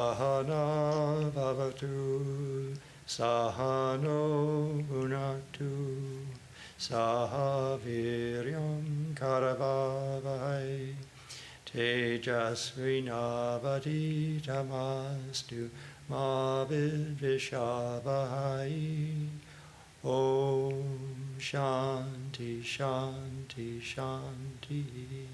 Sahana bhavatu, sahano bhunaktu, saha viryam karavavai, tejasvinavaditamastu ma vidvishavahai. Om Shanti Shanti Shanti.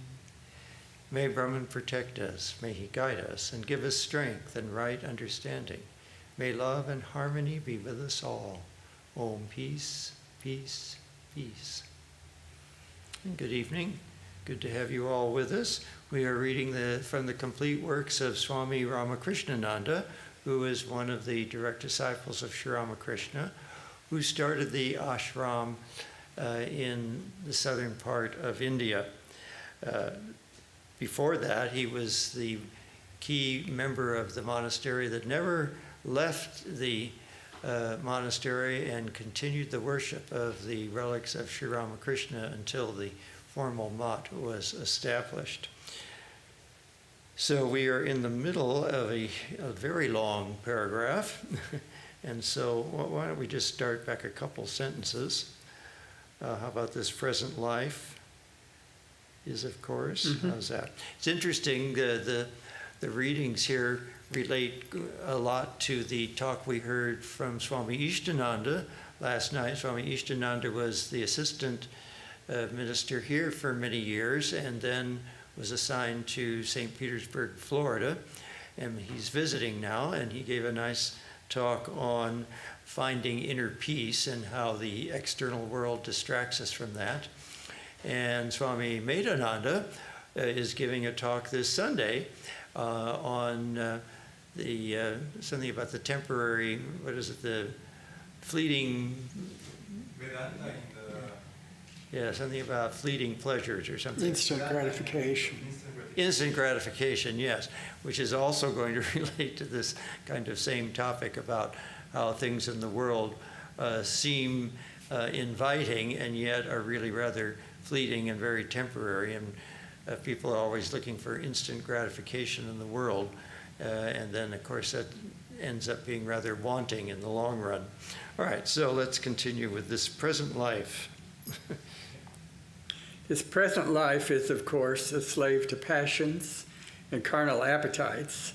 May Brahman protect us, may he guide us and give us strength and right understanding. May love and harmony be with us all. Om Peace, Peace, Peace. And good evening. Good to have you all with us. We are reading from the complete works of Swami Ramakrishnananda, who is one of the direct disciples of Sri Ramakrishna, who started the ashram in the southern part of India. Before that, he was the key member of the monastery that never left the monastery and continued the worship of the relics of Sri Ramakrishna until the formal mat was established. So we are in the middle of a very long paragraph. And so why don't we just start back a couple sentences. How about this present life is, of course. How's that? It's interesting, the readings here relate a lot to the talk we heard from Swami Ishtananda last night. Swami Ishtananda was the assistant minister here for many years and then was assigned to St. Petersburg, Florida. And he's visiting now, and he gave a nice talk on finding inner peace and how the external world distracts us from that. And Swami Medhananda is giving a talk this Sunday on something about the temporary, what is it, the fleeting... Vedanta yeah, something about fleeting pleasures or something. Instant gratification. Instant gratification, yes, which is also going to relate to this kind of same topic about how things in the world seem inviting and yet are really rather fleeting and very temporary. And people are always looking for instant gratification in the world. And then, of course, that ends up being rather wanting in the long run. All right, so let's continue with this present life. This present life is, of course, a slave to passions and carnal appetites.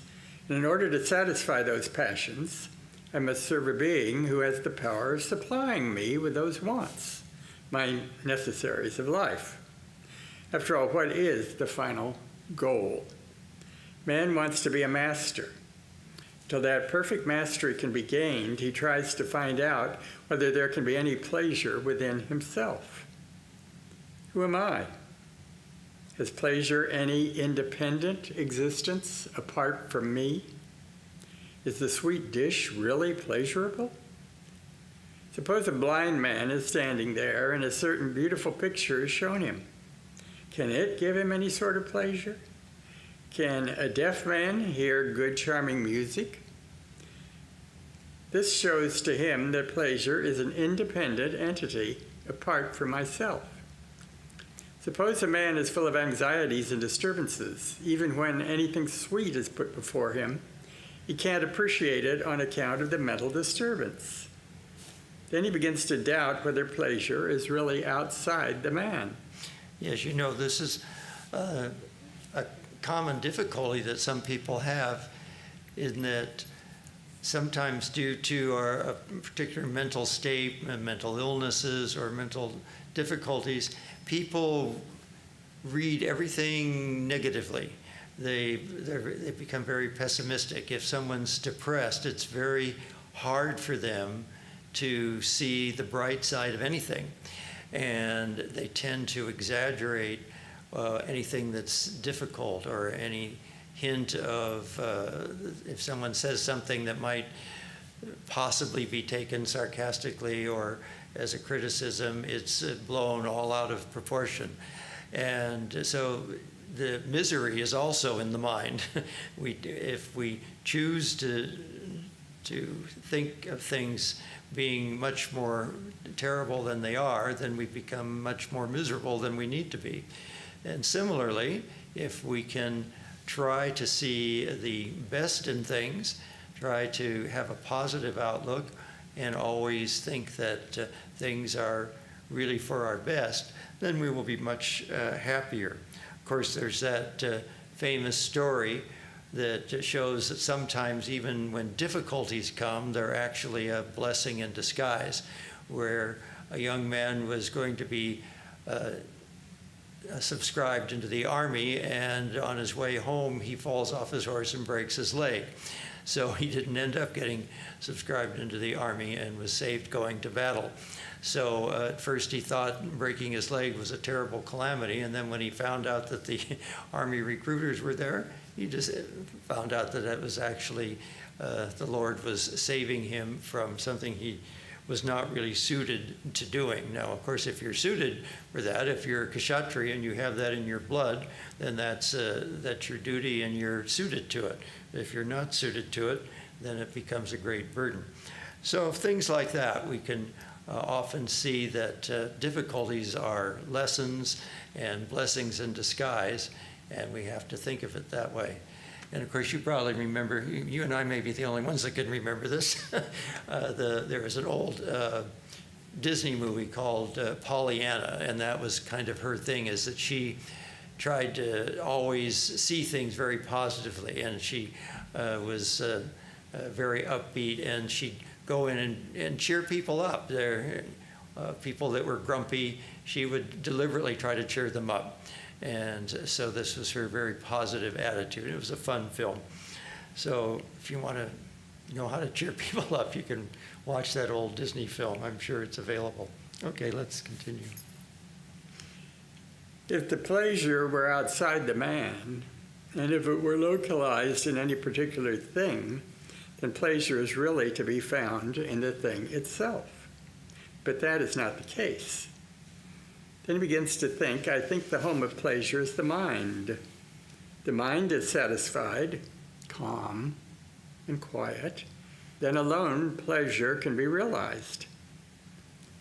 And in order to satisfy those passions, I must serve a being who has the power of supplying me with those wants, my necessaries of life. After all, what is the final goal? Man wants to be a master. Till that perfect mastery can be gained, he tries to find out whether there can be any pleasure within himself. Who am I? Has pleasure any independent existence apart from me? Is the sweet dish really pleasurable? Suppose a blind man is standing there and a certain beautiful picture is shown him. Can it give him any sort of pleasure? Can a deaf man hear good, charming music? This shows to him that pleasure is an independent entity apart from myself. Suppose a man is full of anxieties and disturbances. Even when anything sweet is put before him, he can't appreciate it on account of the mental disturbance. Then he begins to doubt whether pleasure is really outside the man. Yes, you know, this is a common difficulty that some people have, in that sometimes due to a particular mental state, mental illnesses or mental difficulties, people read everything negatively. They become very pessimistic. If someone's depressed, it's very hard for them to see the bright side of anything. And they tend to exaggerate anything that's difficult, or any hint of, if someone says something that might possibly be taken sarcastically or as a criticism, it's blown all out of proportion. And so the misery is also in the mind. If we choose to think of things being much more terrible than they are, then we become much more miserable than we need to be. And similarly, if we can try to see the best in things, try to have a positive outlook, and always think that things are really for our best, then we will be much happier. Of course, there's that famous story that shows that sometimes even when difficulties come, they're actually a blessing in disguise, where a young man was going to be subscribed into the army, and on his way home he falls off his horse and breaks his leg. So he didn't end up getting subscribed into the army and was saved going to battle. So at first he thought breaking his leg was a terrible calamity, and then when he found out that the army recruiters were there, he just found out that it was actually the Lord was saving him from something he was not really suited to doing. Now, of course, if you're suited for that, if you're a kshatriya and you have that in your blood, then that's your duty and you're suited to it. If you're not suited to it, then it becomes a great burden. So things like that, we can often see that difficulties are lessons and blessings in disguise, and we have to think of it that way. And of course, you probably remember, you and I may be the only ones that can remember this. There was an old Disney movie called Pollyanna, and that was kind of her thing, is that she tried to always see things very positively, and she was very upbeat, and she'd go in and cheer people up. There, people that were grumpy, she would deliberately try to cheer them up. And so this was her very positive attitude. It was a fun film. So if you want to know how to cheer people up, you can watch that old Disney film. I'm sure it's available. Okay, let's continue. If the pleasure were outside the man, and if it were localized in any particular thing, then pleasure is really to be found in the thing itself. But that is not the case. Then he begins to think, I think the home of pleasure is the mind. The mind is satisfied, calm, and quiet. Then alone pleasure can be realized.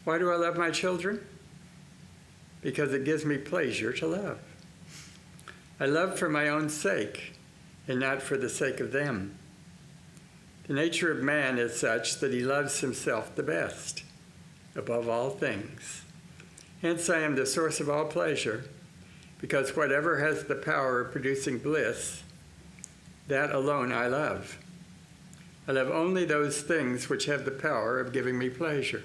Why do I love my children? Because it gives me pleasure to love. I love for my own sake, and not for the sake of them. The nature of man is such that he loves himself the best, above all things. Hence I am the source of all pleasure, because whatever has the power of producing bliss, that alone I love. I love only those things which have the power of giving me pleasure.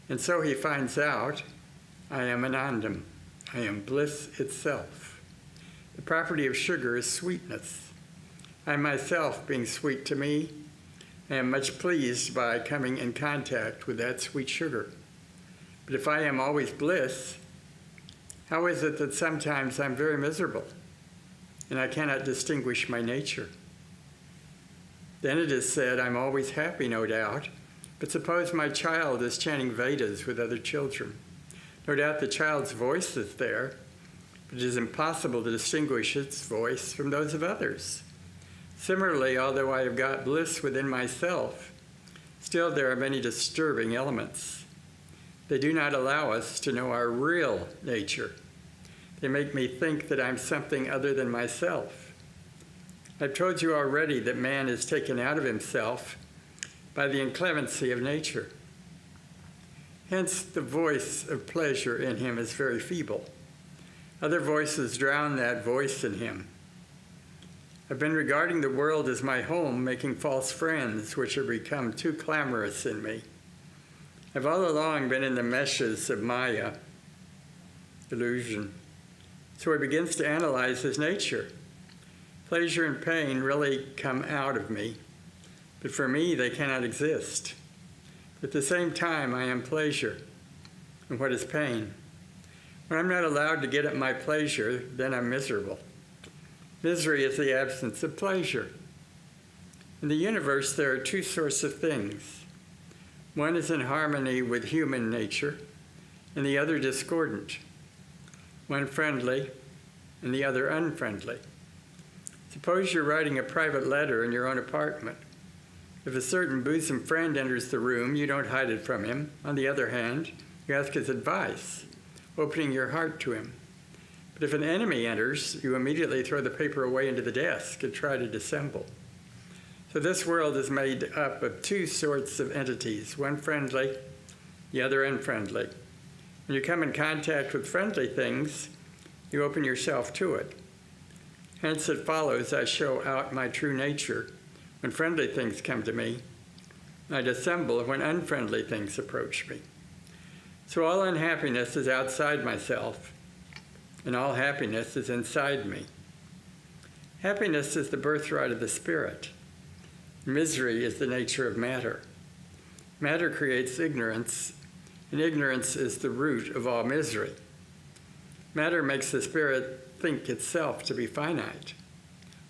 And so he finds out, I am Anandam. I am bliss itself. The property of sugar is sweetness. I myself, being sweet to me, I am much pleased by coming in contact with that sweet sugar. But if I am always bliss, how is it that sometimes I'm very miserable and I cannot distinguish my nature? Then it is said, I'm always happy, no doubt, but suppose my child is chanting Vedas with other children. No doubt the child's voice is there, but it is impossible to distinguish its voice from those of others. Similarly, although I have got bliss within myself, still there are many disturbing elements. They do not allow us to know our real nature. They make me think that I'm something other than myself. I've told you already that man is taken out of himself by the inclemency of nature. Hence, the voice of pleasure in him is very feeble. Other voices drown that voice in him. I've been regarding the world as my home, making false friends, which have become too clamorous in me. I've all along been in the meshes of Maya, illusion. So he begins to analyze his nature. Pleasure and pain really come out of me, but for me they cannot exist. At the same time, I am pleasure. And what is pain? When I'm not allowed to get at my pleasure, then I'm miserable. Misery is the absence of pleasure. In the universe, there are two sorts of things. One is in harmony with human nature, and the other discordant. One friendly, and the other unfriendly. Suppose you're writing a private letter in your own apartment. If a certain bosom friend enters the room, you don't hide it from him. On the other hand, you ask his advice, opening your heart to him. But if an enemy enters, you immediately throw the paper away into the desk and try to dissemble. So this world is made up of two sorts of entities, one friendly, the other unfriendly. When you come in contact with friendly things, you open yourself to it. Hence it follows I show out my true nature when friendly things come to me. I dissemble when unfriendly things approach me. So all unhappiness is outside myself, and all happiness is inside me. Happiness is the birthright of the spirit. Misery is the nature of matter. Matter creates ignorance, and ignorance is the root of all misery. Matter makes the spirit think itself to be finite,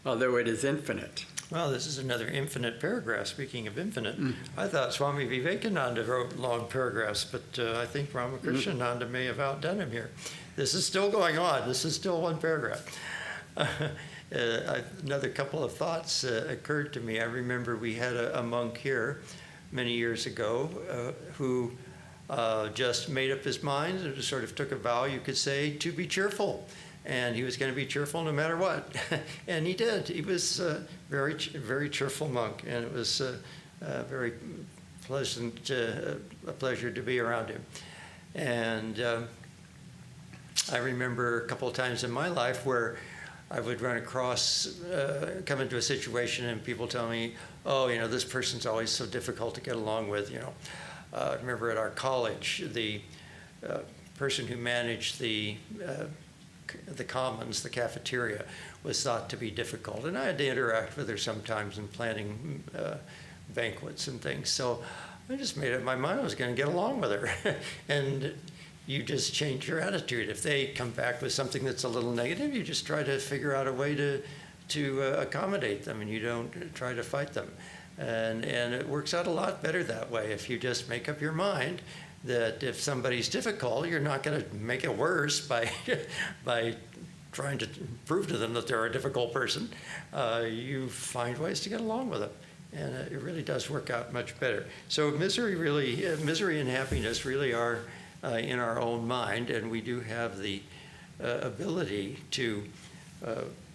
although it is infinite. Well, this is another infinite paragraph. Speaking of infinite, I thought Swami Vivekananda wrote long paragraphs, but I think Ramakrishnananda may have outdone him here. This is still going on. This is still one paragraph. Another couple of thoughts occurred to me. I remember we had a monk here many years ago who just made up his mind and sort of took a vow, you could say, to be cheerful. And he was going to be cheerful no matter what. And he did. He was a very cheerful monk, and it was very pleasant, a pleasure to be around him. And I remember a couple of times in my life where I would run across, come into a situation and people tell me, oh, you know, this person's always so difficult to get along with, you know. I remember at our college, the person who managed the commons, the cafeteria, was thought to be difficult. And I had to interact with her sometimes in planning banquets and things. So I just made up my mind I was going to get along with her. And you just change your attitude. If they come back with something that's a little negative, you just try to figure out a way to accommodate them, and you don't try to fight them. And it works out a lot better that way if you just make up your mind that if somebody's difficult, you're not going to make it worse by trying to prove to them that they're a difficult person. You find ways to get along with them, and it really does work out much better. So misery and happiness really are in our own mind, and we do have the ability to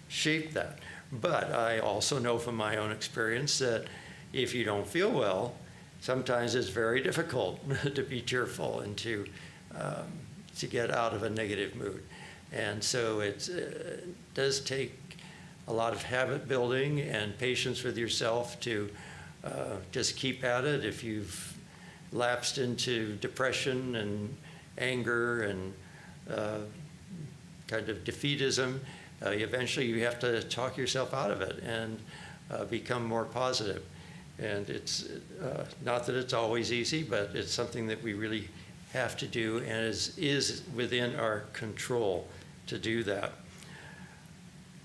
shape that. But I also know from my own experience that if you don't feel well, sometimes it's very difficult to be cheerful and to get out of a negative mood. And so it does take a lot of habit building and patience with yourself to just keep at it. If you've lapsed into depression and anger and kind of defeatism, eventually you have to talk yourself out of it and become more positive. And it's not that it's always easy, but it's something that we really have to do, and is within our control to do that.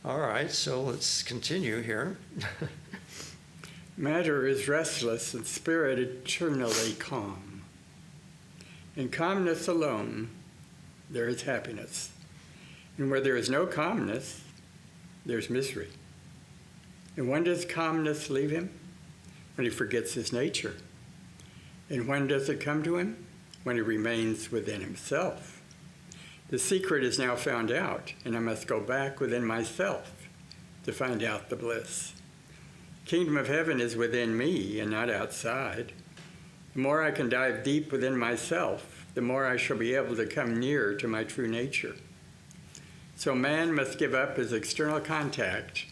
All right, so let's continue here. Matter is restless and spirit eternally calm. In calmness alone, there is happiness. And where there is no calmness, there's misery. And when does calmness leave him? When he forgets his nature. And when does it come to him? When he remains within himself. The secret is now found out, and I must go back within myself to find out the bliss. Kingdom of heaven is within me and not outside. The more I can dive deep within myself, the more I shall be able to come near to my true nature. So man must give up his external contact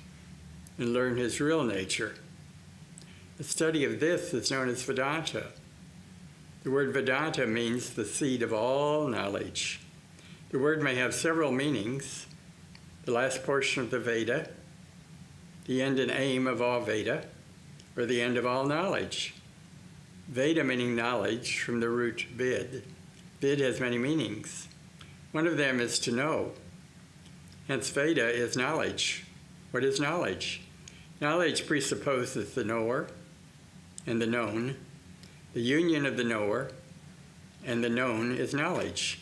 and learn his real nature. The study of this is known as Vedanta. The word Vedanta means the seed of all knowledge. The word may have several meanings. The last portion of the Veda, the end and aim of all Veda, or the end of all knowledge. Veda meaning knowledge from the root vid. Vid has many meanings. One of them is to know. Hence Veda is knowledge. What is knowledge? Knowledge presupposes the knower and the known. The union of the knower and the known is knowledge.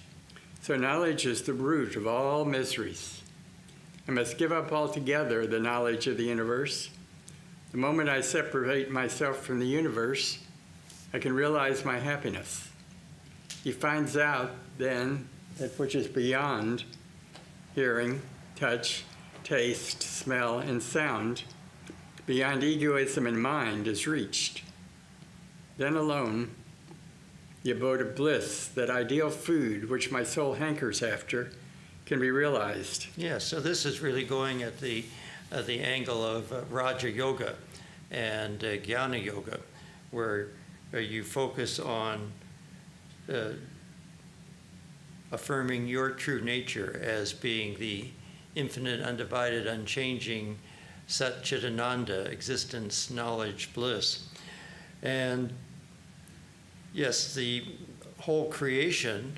So knowledge is the root of all miseries. I must give up altogether the knowledge of the universe. The moment I separate myself from the universe, I can realize my happiness. He finds out then that which is beyond hearing, touch, taste, smell, and sound, beyond egoism and mind, is reached. Then alone, the abode of bliss, that ideal food which my soul hankers after, can be realized. Yeah, so this is really going at the angle of Raja Yoga and Jnana Yoga, where you focus on affirming your true nature as being the infinite, undivided, unchanging Sat Chidananda, existence, knowledge, bliss. And yes, the whole creation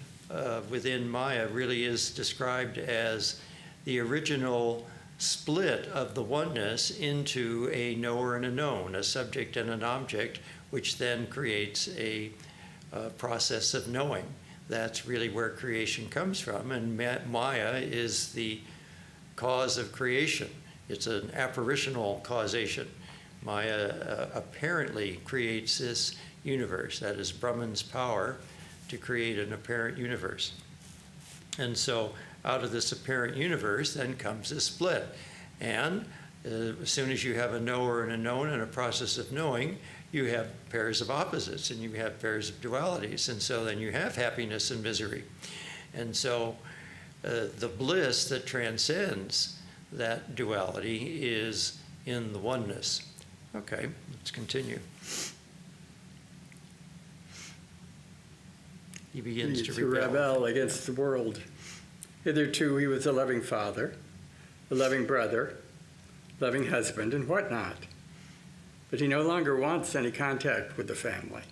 within Maya really is described as the original split of the oneness into a knower and a known, a subject and an object, which then creates a process of knowing. That's really where creation comes from, and Maya is the cause of creation. It's an apparitional causation. Maya apparently creates this universe. That is Brahman's power to create an apparent universe. And so out of this apparent universe then comes a split. And as soon as you have a knower and a known and a process of knowing, you have pairs of opposites and you have pairs of dualities. And so then you have happiness and misery. And so the bliss that transcends that duality is in the oneness. Okay, let's continue. He begins to rebel against the world. Hitherto he was a loving father, a loving brother, loving husband, and whatnot. But he no longer wants any contact with the family.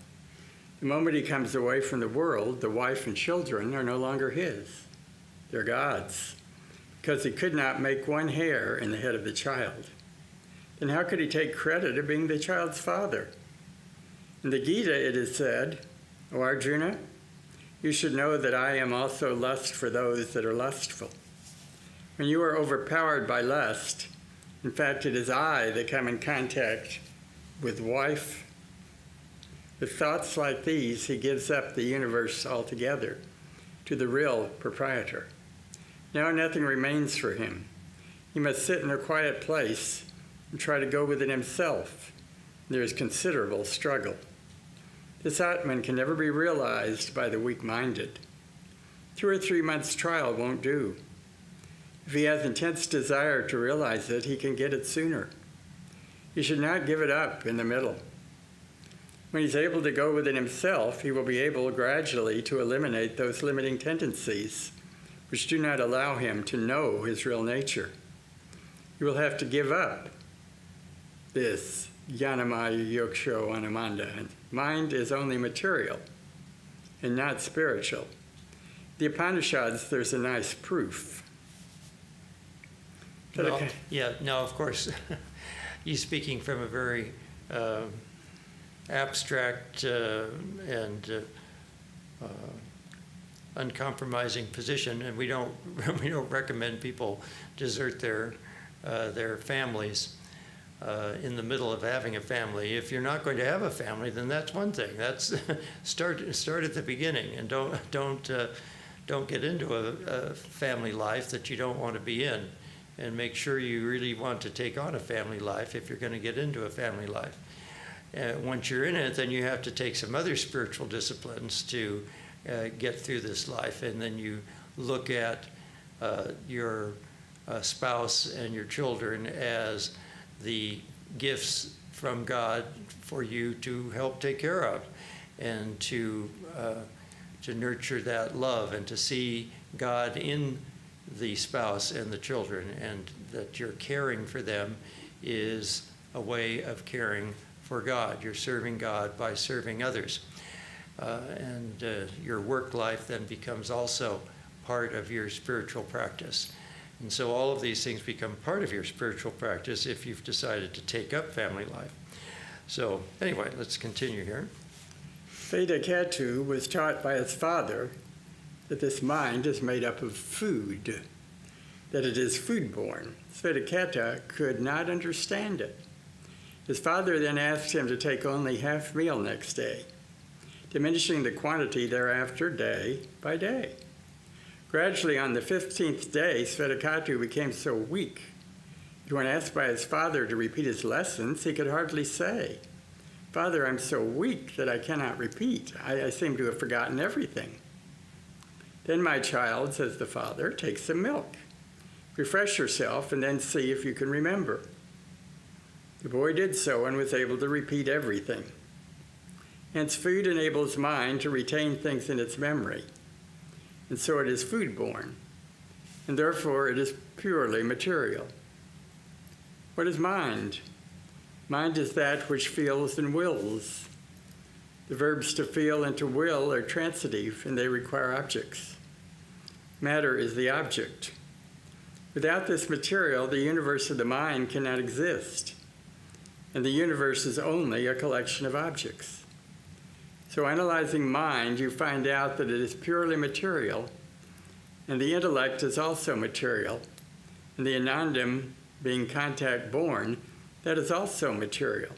The moment he comes away from the world, the wife and children are no longer his. They're God's, because he could not make one hair in the head of the child. Then how could he take credit of being the child's father? In the Gita it is said, O Arjuna, you should know that I am also lust for those that are lustful. When you are overpowered by lust, in fact, it is I that come in contact with wife. With thoughts like these, he gives up the universe altogether to the real proprietor. Now nothing remains for him. He must sit in a quiet place and try to go within himself. There is considerable struggle. This Atman can never be realized by the weak-minded. 2 or 3 months' trial won't do. If he has intense desire to realize it, he can get it sooner. He should not give it up in the middle. When he's able to go within himself, he will be able gradually to eliminate those limiting tendencies which do not allow him to know his real nature. He will have to give up this Jnanamaya Yoksho Anamanda. Mind is only material and not spiritual. The Upanishads, there's a nice proof. Well, yeah, now of course, he's speaking from a very abstract and uncompromising position, and we don't recommend people desert their families in the middle of having a family. If you're not going to have a family, then that's one thing. That's start at the beginning, and don't get into a family life that you don't want to be in, and make sure you really want to take on a family life if you're going to get into a family life. Once you're in it, then you have to take some other spiritual disciplines to get through this life, and then you look at your spouse and your children as the gifts from God for you to help take care of, and to nurture that love, and to see God in the spouse and the children, and that your caring for them is a way of caring for God. You're serving God by serving others. And your work life then becomes also part of your spiritual practice. And so all of these things become part of your spiritual practice if you've decided to take up family life. So anyway, let's continue here. Vedanta was taught by his father that this mind is made up of food, that it is foodborne. Vedanta could not understand it. His father then asked him to take only half meal next day, diminishing the quantity thereafter day by day. Gradually, on the 15th day, Svetakatu became so weak that when asked by his father to repeat his lessons, he could hardly say, "Father, I'm so weak that I cannot repeat. I seem to have forgotten everything." "Then, my child," says the father, "take some milk. Refresh yourself and then see if you can remember." The boy did so and was able to repeat everything. Hence, food enables mind to retain things in its memory, and so it is food-borne, and therefore it is purely material. What is mind? Mind is that which feels and wills. The verbs to feel and to will are transitive, and they require objects. Matter is the object. Without this material, the universe of the mind cannot exist, and the universe is only a collection of objects. So analyzing mind, you find out that it is purely material, and the intellect is also material, and the anandam, being contact-born, that is also material.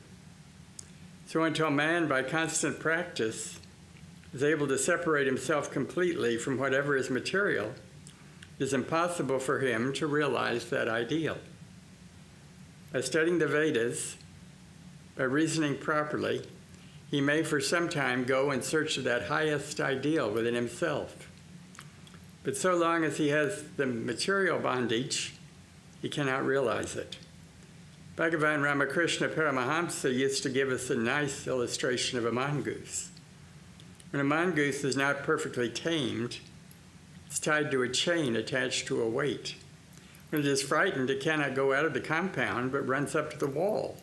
So until man, by constant practice, is able to separate himself completely from whatever is material, it is impossible for him to realize that ideal. By studying the Vedas, by reasoning properly, he may for some time go in search of that highest ideal within himself. But so long as he has the material bondage, he cannot realize it. Bhagavan Ramakrishna Paramahamsa used to give us a nice illustration of a mongoose. When a mongoose is not perfectly tamed, it's tied to a chain attached to a weight. When it is frightened, it cannot go out of the compound, but runs up to the wall,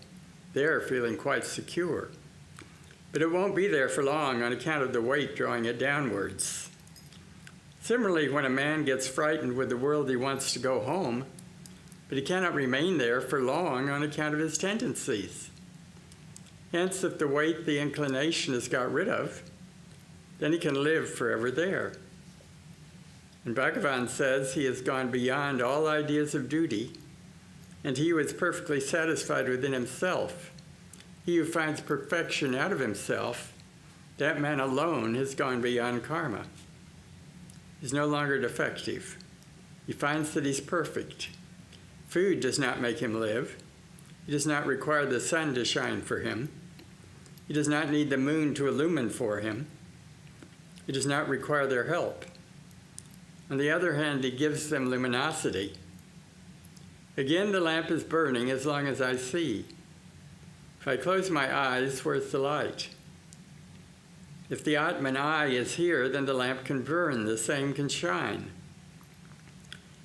there feeling quite secure. But it won't be there for long on account of the weight drawing it downwards. Similarly, when a man gets frightened with the world, he wants to go home, but he cannot remain there for long on account of his tendencies. Hence, if the weight, the inclination, is got rid of, then he can live forever there. And Bhagavan says he has gone beyond all ideas of duty, and he who is perfectly satisfied within himself, he who finds perfection out of himself, that man alone has gone beyond karma. He's no longer defective. He finds that he's perfect. Food does not make him live. He does not require the sun to shine for him. He does not need the moon to illumine for him. He does not require their help. On the other hand, he gives them luminosity. Again, the lamp is burning as long as I see. If I close my eyes, where's the light? If the Atman I is here, then the lamp can burn, the same can shine.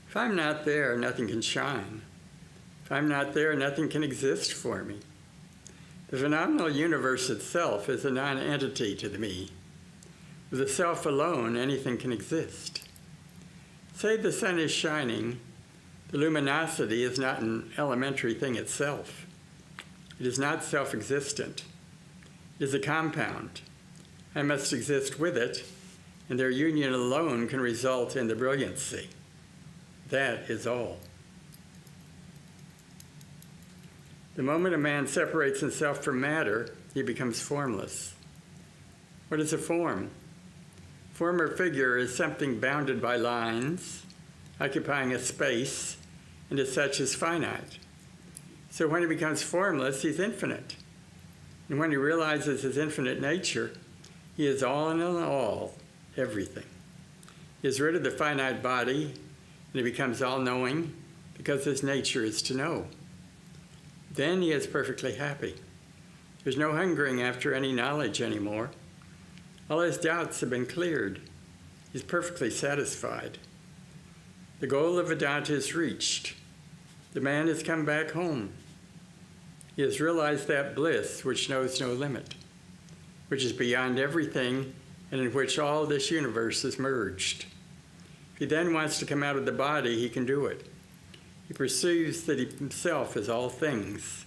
If I'm not there, nothing can shine. If I'm not there, nothing can exist for me. The phenomenal universe itself is a non-entity to me. With the self alone, anything can exist. Say the sun is shining, the luminosity is not an elementary thing itself. It is not self-existent. It is a compound. I must exist with it, and their union alone can result in the brilliancy. That is all. The moment a man separates himself from matter, he becomes formless. What is a form? Form or figure is something bounded by lines, occupying a space, and as such is finite. So when he becomes formless, he's infinite. And when he realizes his infinite nature, he is all in all, everything. He is rid of the finite body, and he becomes all-knowing because his nature is to know. Then he is perfectly happy. There's no hungering after any knowledge anymore. All his doubts have been cleared. He's perfectly satisfied. The goal of Vedanta is reached. The man has come back home. He has realized that bliss which knows no limit, which is beyond everything and in which all this universe is merged. If he then wants to come out of the body, he can do it. He perceives that he himself is all things.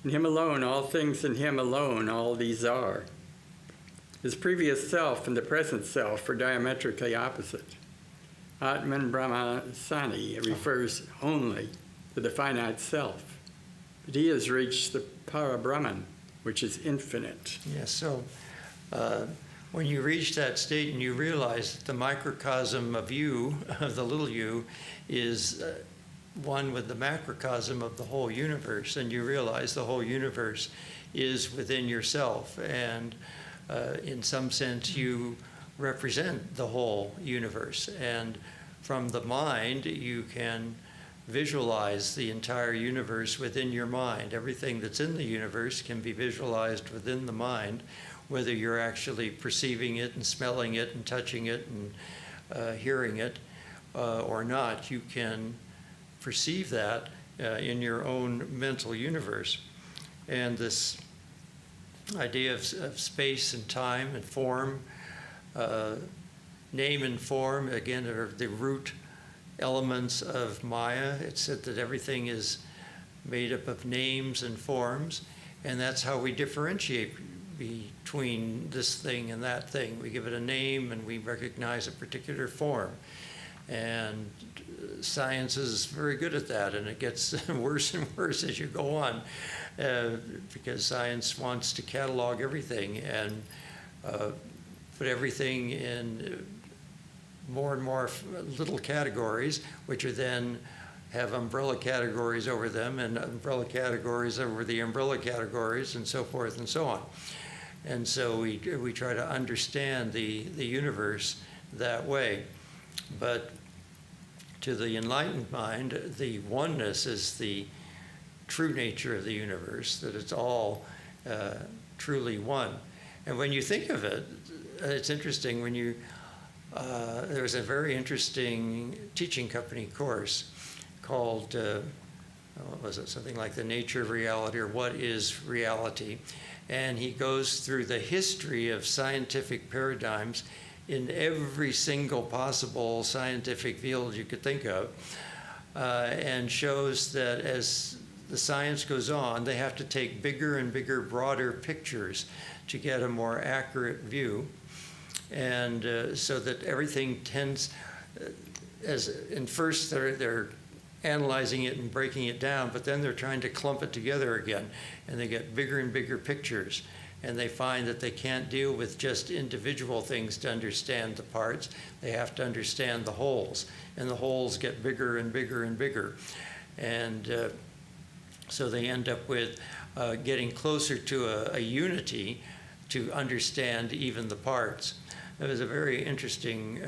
In him alone, all things, in him alone, all these are. His previous self and the present self are diametrically opposite. Atman Brahmasani refers only to the finite self, but he has reached the Parabrahman, which is infinite. Yes, so when you reach that state and you realize that the microcosm of you, of the little you, is one with the macrocosm of the whole universe, and you realize the whole universe is within yourself, and in some sense you represent the whole universe. And from the mind, you can visualize the entire universe within your mind. Everything that's in the universe can be visualized within the mind, whether you're actually perceiving it and smelling it and touching it and hearing it or not. You can perceive that in your own mental universe. And this idea of space and time and form, name and form, again, are the root elements of Maya. It's said that everything is made up of names and forms, and that's how we differentiate between this thing and that thing. We give it a name and we recognize a particular form. And science is very good at that, and it gets worse and worse as you go on, because science wants to catalog everything and put everything in more and more little categories, which are then have umbrella categories over them, and umbrella categories over the umbrella categories, and so forth and so on. And so we try to understand the universe that way. But to the enlightened mind, the oneness is the true nature of the universe, that it's all truly one. And when you think of it, it's interesting when you, there's a very interesting teaching company course called, what was it, something like The Nature of Reality, or What is Reality? And he goes through the history of scientific paradigms in every single possible scientific field you could think of, and shows that as the science goes on, they have to take bigger and bigger, broader pictures to get a more accurate view. And so that everything tends, first they're analyzing it and breaking it down, but then they're trying to clump it together again, and they get bigger and bigger pictures. And they find that they can't deal with just individual things to understand the parts. They have to understand the wholes, and the wholes get bigger and bigger and bigger. And so they end up with getting closer to a unity to understand even the parts. It was a very interesting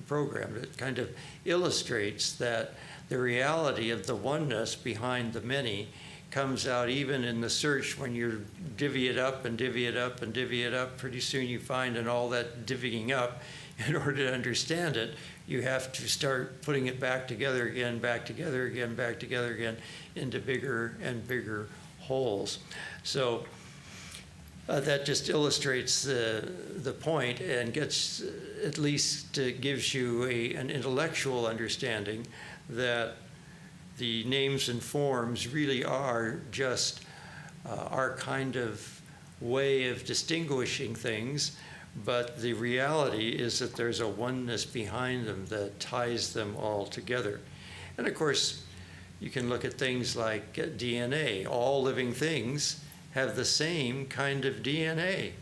program that kind of illustrates that the reality of the oneness behind the many comes out even in the search. When you divvy it up and divvy it up and divvy it up, pretty soon you find in all that divvying up, in order to understand it, you have to start putting it back together again, back together again, back together again, into bigger and bigger wholes. So that just illustrates the point, and gets, at least gives you an intellectual understanding that the names and forms really are just our kind of way of distinguishing things, but the reality is that there's a oneness behind them that ties them all together. And of course, you can look at things like DNA. All living things have the same kind of DNA.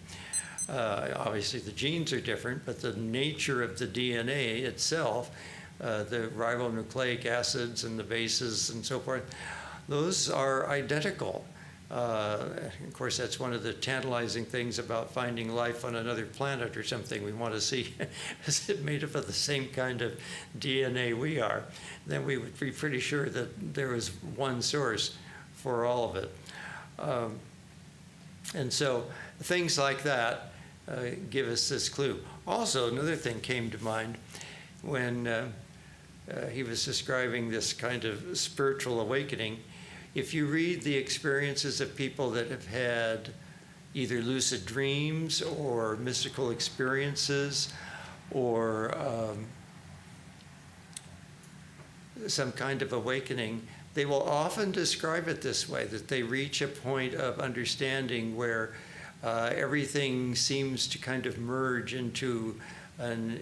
Obviously, the genes are different, but the nature of the DNA itself, the ribonucleic acids and the bases and so forth, those are identical. Of course, that's one of the tantalizing things about finding life on another planet or something. We want to see, is it made up of the same kind of DNA we are? Then we would be pretty sure that there is one source for all of it. And so things like that give us this clue. Also, another thing came to mind when he was describing this kind of spiritual awakening. If you read the experiences of people that have had either lucid dreams or mystical experiences or some kind of awakening, they will often describe it this way, that they reach a point of understanding where everything seems to kind of merge into an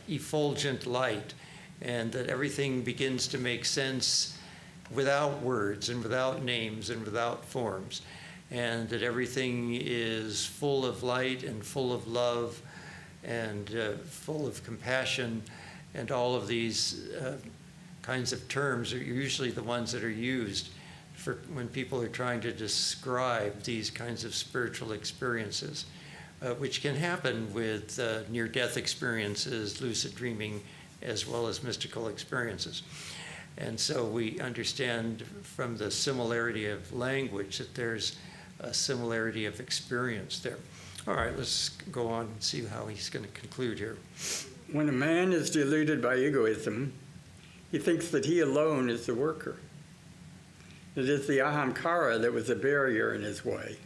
effulgent light, and that everything begins to make sense without words and without names and without forms. and that everything is full of light and full of love and full of compassion, and all of these kinds of terms are usually the ones that are used for when people are trying to describe these kinds of spiritual experiences, which can happen with near-death experiences, lucid dreaming, as well as mystical experiences. And so we understand from the similarity of language that there's a similarity of experience there. All right, let's go on and see how he's going to conclude here. When a man is deluded by egoism, he thinks that he alone is the worker. It is the ahamkara that was a barrier in his way,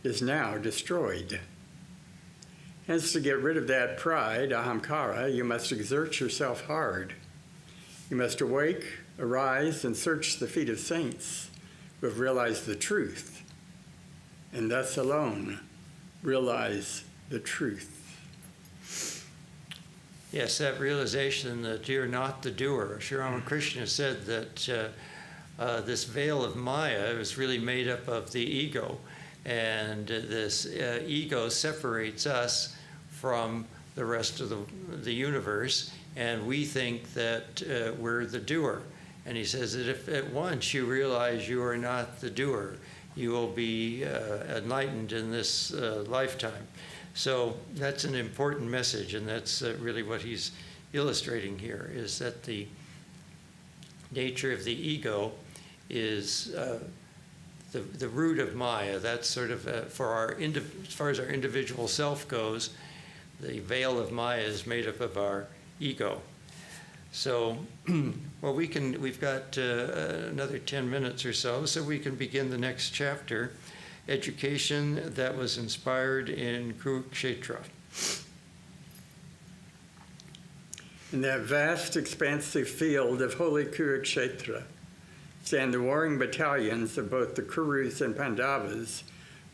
is now destroyed. Hence, to get rid of that pride, ahamkara, you must exert yourself hard. You must awake, arise, and search the feet of saints who have realized the truth, and thus alone realize the truth. Yes, that realization that you're not the doer. Sri Ramakrishna said that this veil of Maya is really made up of the ego, and this ego separates us from the rest of the universe, and we think that we're the doer. And he says that if at once you realize you are not the doer, you will be enlightened in this lifetime. So that's an important message, and that's really what he's illustrating here, is that the nature of the ego is the root of Maya. That's sort of, as far as our individual self goes, the veil of Maya is made up of our ego. So, well, we've got another 10 minutes or so we can begin the next chapter, Education that was inspired in Kurukshetra. In that vast, expansive field of holy Kurukshetra stand the warring battalions of both the Kurus and Pandavas,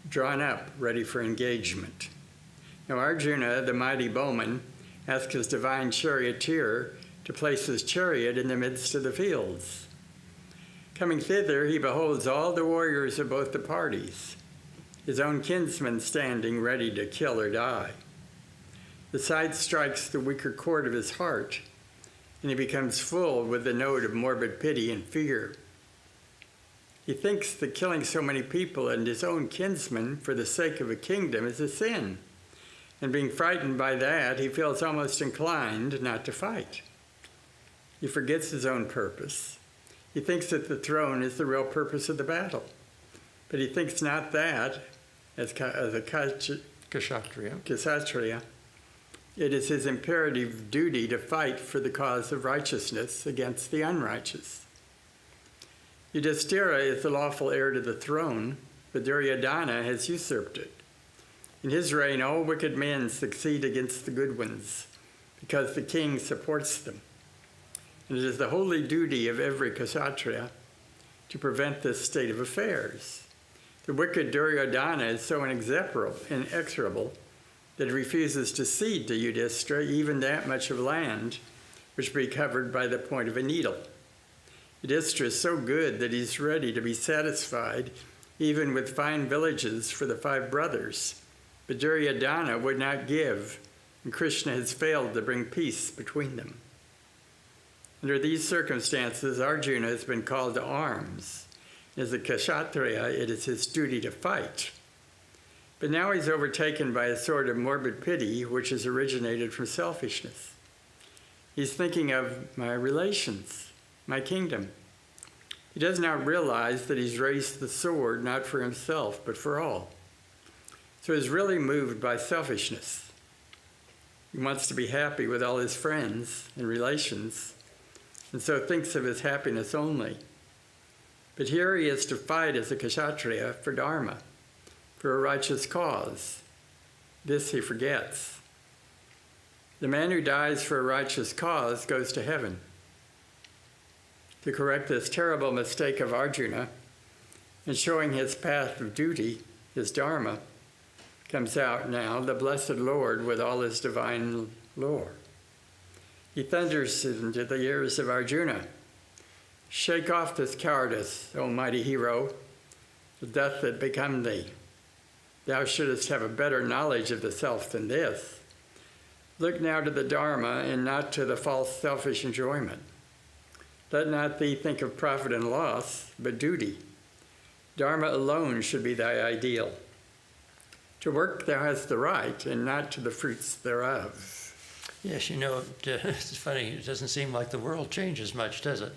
drawn up, ready for engagement. Now Arjuna, the mighty bowman, asked his divine charioteer to place his chariot in the midst of the fields. Coming thither, he beholds all the warriors of both the parties, his own kinsmen standing ready to kill or die. The sight strikes the weaker chord of his heart, and he becomes full with the note of morbid pity and fear. He thinks that killing so many people and his own kinsmen for the sake of a kingdom is a sin, and being frightened by that, he feels almost inclined not to fight. He forgets his own purpose. He thinks that the throne is the real purpose of the battle, but he thinks not that, as a Kshatriya, it is his imperative duty to fight for the cause of righteousness against the unrighteous. Yudhishthira is the lawful heir to the throne, but Duryodhana has usurped it. In his reign, all wicked men succeed against the good ones, because the king supports them. And it is the holy duty of every Kshatriya to prevent this state of affairs. The wicked Duryodhana is so inexorable that he refuses to cede to Yudhishthira even that much of land which be covered by the point of a needle. Yudhishthira is so good that he's ready to be satisfied even with fine villages for the 5 brothers. But Duryodhana would not give, and Krishna has failed to bring peace between them. Under these circumstances, Arjuna has been called to arms. As a Kshatriya, it is his duty to fight. But now he's overtaken by a sort of morbid pity which has originated from selfishness. He's thinking of my relations, my kingdom. He does not realize that he's raised the sword not for himself, but for all. So he's really moved by selfishness. He wants to be happy with all his friends and relations, and so thinks of his happiness only. But here he is to fight as a Kshatriya for Dharma, for a righteous cause. This he forgets. The man who dies for a righteous cause goes to heaven. To correct this terrible mistake of Arjuna, and showing his path of duty, his Dharma, comes out now the blessed Lord with all his divine lore. He thunders into the ears of Arjuna, "Shake off this cowardice, O mighty hero. doth it become thee? Thou shouldest have a better knowledge of the self than this. Look now to the Dharma and not to the false selfish enjoyment. Let not thee think of profit and loss, but duty. Dharma alone should be thy ideal. To work thou hast the right, and not to the fruits thereof. Yes, it's funny. It doesn't seem like the world changes much, does it?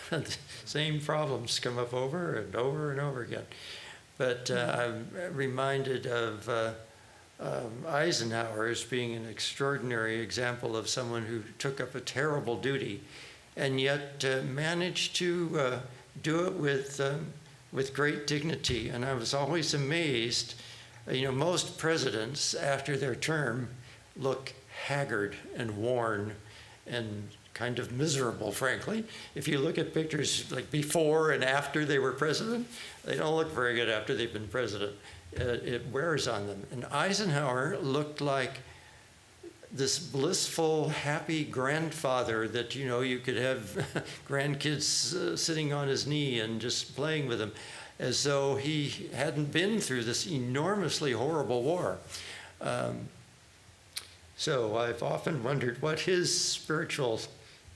The same problems come up over and over and over again. But I'm reminded of Eisenhower as being an extraordinary example of someone who took up a terrible duty and yet managed to do it with great dignity. And I was always amazed. Most presidents after their term look haggard and worn and kind of miserable, frankly. If you look at pictures like before and after they were president, they don't look very good after they've been president. It wears on them. And Eisenhower looked like this blissful, happy grandfather that, you could have grandkids sitting on his knee and just playing with him, as though he hadn't been through this enormously horrible war. So I've often wondered what his spiritual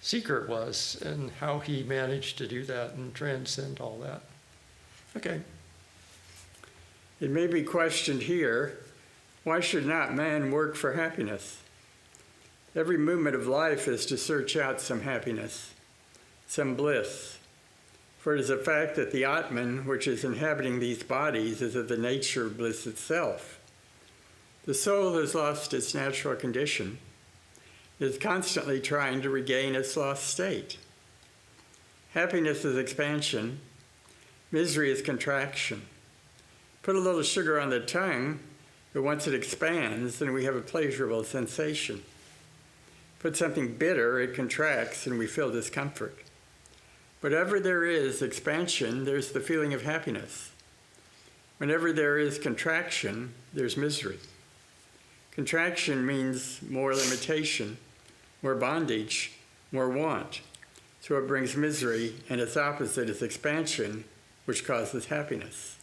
secret was and how he managed to do that and transcend all that. Okay. It may be questioned here, why should not man work for happiness? Every movement of life is to search out some happiness, some bliss. For it is a fact that the Atman, which is inhabiting these bodies, is of the nature of bliss itself. The soul has lost its natural condition. It is constantly trying to regain its lost state. Happiness is expansion. Misery is contraction. Put a little sugar on the tongue, but once it expands, then we have a pleasurable sensation. Put something bitter, it contracts, and we feel discomfort. Whatever there is expansion, there's the feeling of happiness. Whenever there is contraction, there's misery. Contraction means more limitation, more bondage, more want. So it brings misery, and its opposite is expansion, which causes happiness.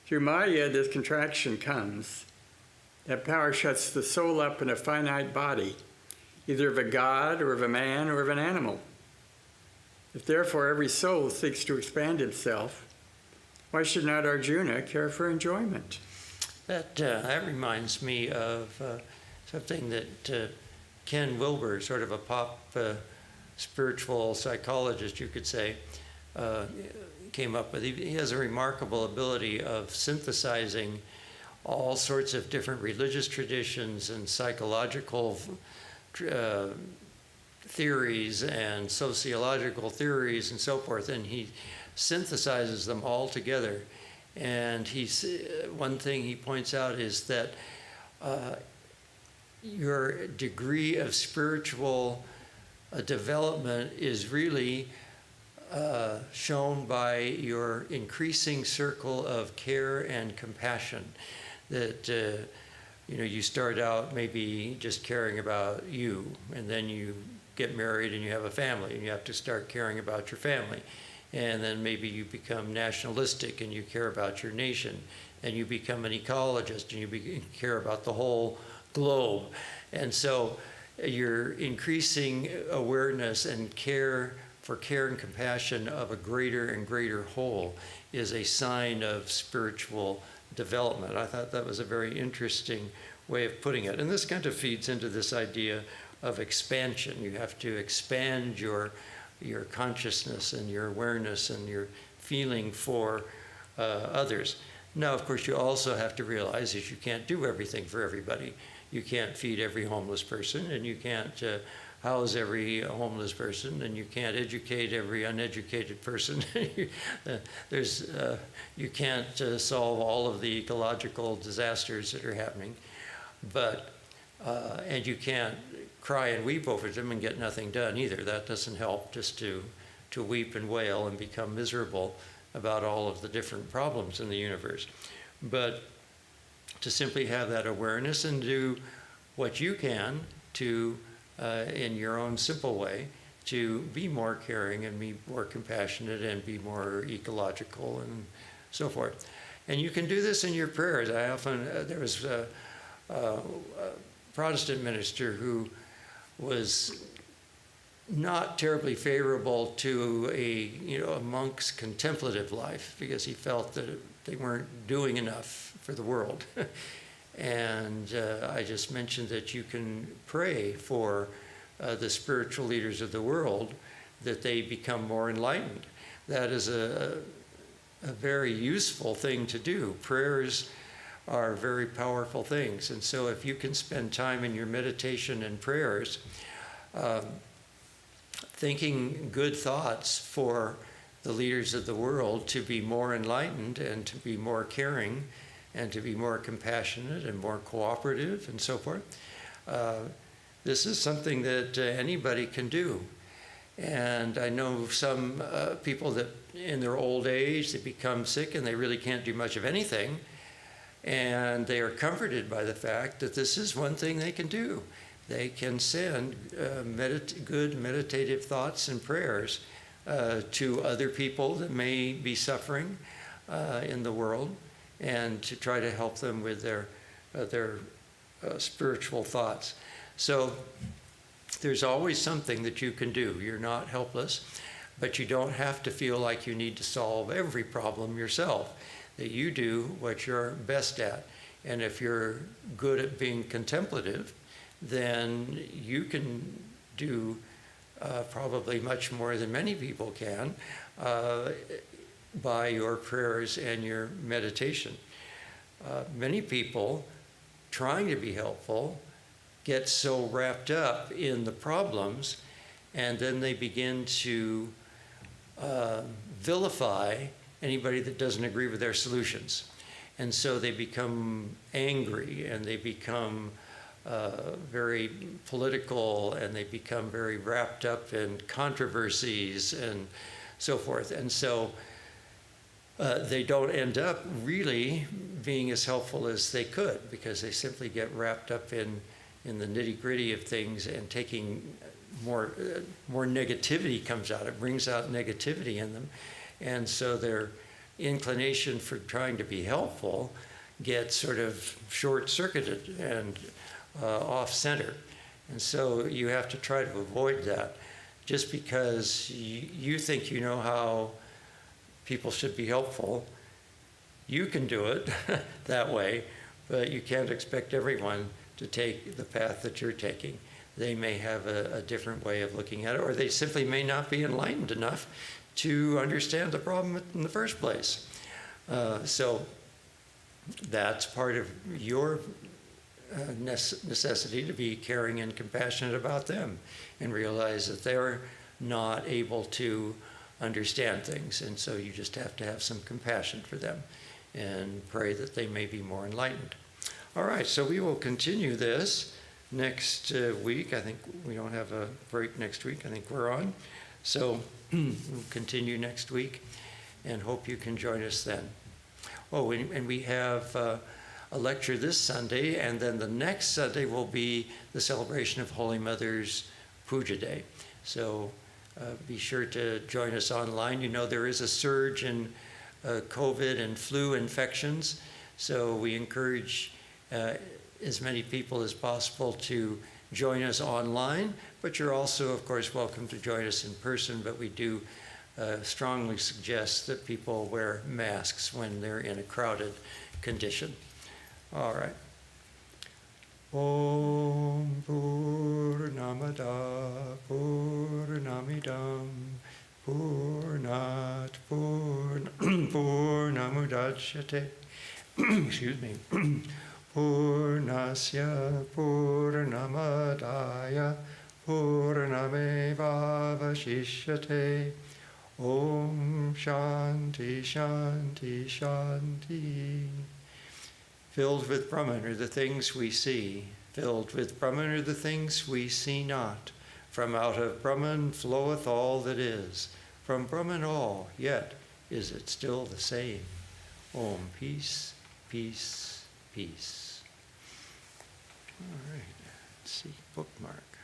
Through Maya, this contraction comes. That power shuts the soul up in a finite body, either of a god or of a man or of an animal. If therefore every soul seeks to expand itself, why should not Arjuna care for enjoyment? That reminds me of something that Ken Wilber, sort of a pop spiritual psychologist, you could say, came up with. He has a remarkable ability of synthesizing all sorts of different religious traditions and psychological theories and sociological theories and so forth, and he synthesizes them all together. And one thing he points out is that your degree of spiritual development is really shown by your increasing circle of care and compassion. That you start out maybe just caring about you, and then you get married and you have a family, and you have to start caring about your family. And then maybe you become nationalistic and you care about your nation, and you become an ecologist and you care about the whole globe. And so your increasing awareness and care and compassion of a greater and greater whole is a sign of spiritual development. I thought that was a very interesting way of putting it. And this kind of feeds into this idea of expansion. You have to expand your consciousness and your awareness and your feeling for others. Now, of course, you also have to realize that you can't do everything for everybody. You can't feed every homeless person, and you can't house every homeless person, and you can't educate every uneducated person. You can't solve all of the ecological disasters that are happening, and you can't cry and weep over them and get nothing done either. That doesn't help, just to weep and wail and become miserable about all of the different problems in the universe. But to simply have that awareness and do what you can to, in your own simple way, to be more caring and be more compassionate and be more ecological and so forth. And you can do this in your prayers. I often, there was a Protestant minister who was not terribly favorable to a monk's contemplative life because he felt that they weren't doing enough for the world. And I just mentioned that you can pray for the spiritual leaders of the world that they become more enlightened. That is a very useful thing to do. Prayers are very powerful things. And so if you can spend time in your meditation and prayers thinking good thoughts for the leaders of the world to be more enlightened and to be more caring and to be more compassionate and more cooperative and so forth, this is something that anybody can do. And I know some people that in their old age, they become sick and they really can't do much of anything. And they are comforted by the fact that this is one thing they can do. They can send good meditative thoughts and prayers to other people that may be suffering in the world, and to try to help them with their spiritual thoughts. So there's always something that you can do. You're not helpless, but you don't have to feel like you need to solve every problem yourself. That you do what you're best at. And if you're good at being contemplative, then you can do probably much more than many people can by your prayers and your meditation. Many people trying to be helpful get so wrapped up in the problems, and then they begin to vilify anybody that doesn't agree with their solutions. And so they become angry, and they become very political, and they become very wrapped up in controversies and so forth. And so they don't end up really being as helpful as they could, because they simply get wrapped up in the nitty-gritty of things, and taking more negativity comes out. It brings out negativity in them. And so their inclination for trying to be helpful gets sort of short-circuited and off-center. And so you have to try to avoid that. Just because you think you know how people should be helpful, you can do it that way, but you can't expect everyone to take the path that you're taking. They may have a different way of looking at it, or they simply may not be enlightened enough to understand the problem in the first place. So that's part of your necessity to be caring and compassionate about them, and realize that they're not able to understand things. And so you just have to have some compassion for them and pray that they may be more enlightened. All right, so we will continue this next week. I think we don't have a break next week. I think we're on. So we'll continue next week, and hope you can join us then. Oh, and we have a lecture this Sunday, and then the next Sunday will be the celebration of Holy Mother's Puja Day. So be sure to join us online. You know, there is a surge in COVID and flu infections, so we encourage as many people as possible to join us online, but you're also, of course, welcome to join us in person, but we do strongly suggest that people wear masks when they're in a crowded condition. All right. Om Purnamada Purnamidam Purnat Purnamudachyate excuse me. Purnasya Purnamadaya Purnameva Vashishyate. Om Shanti Shanti Shanti. Filled with Brahman are the things we see. Filled with Brahman are the things we see not. From out of Brahman floweth all that is. From Brahman all, yet is it still the same. Om, peace, peace, peace. All right, let's see, bookmark.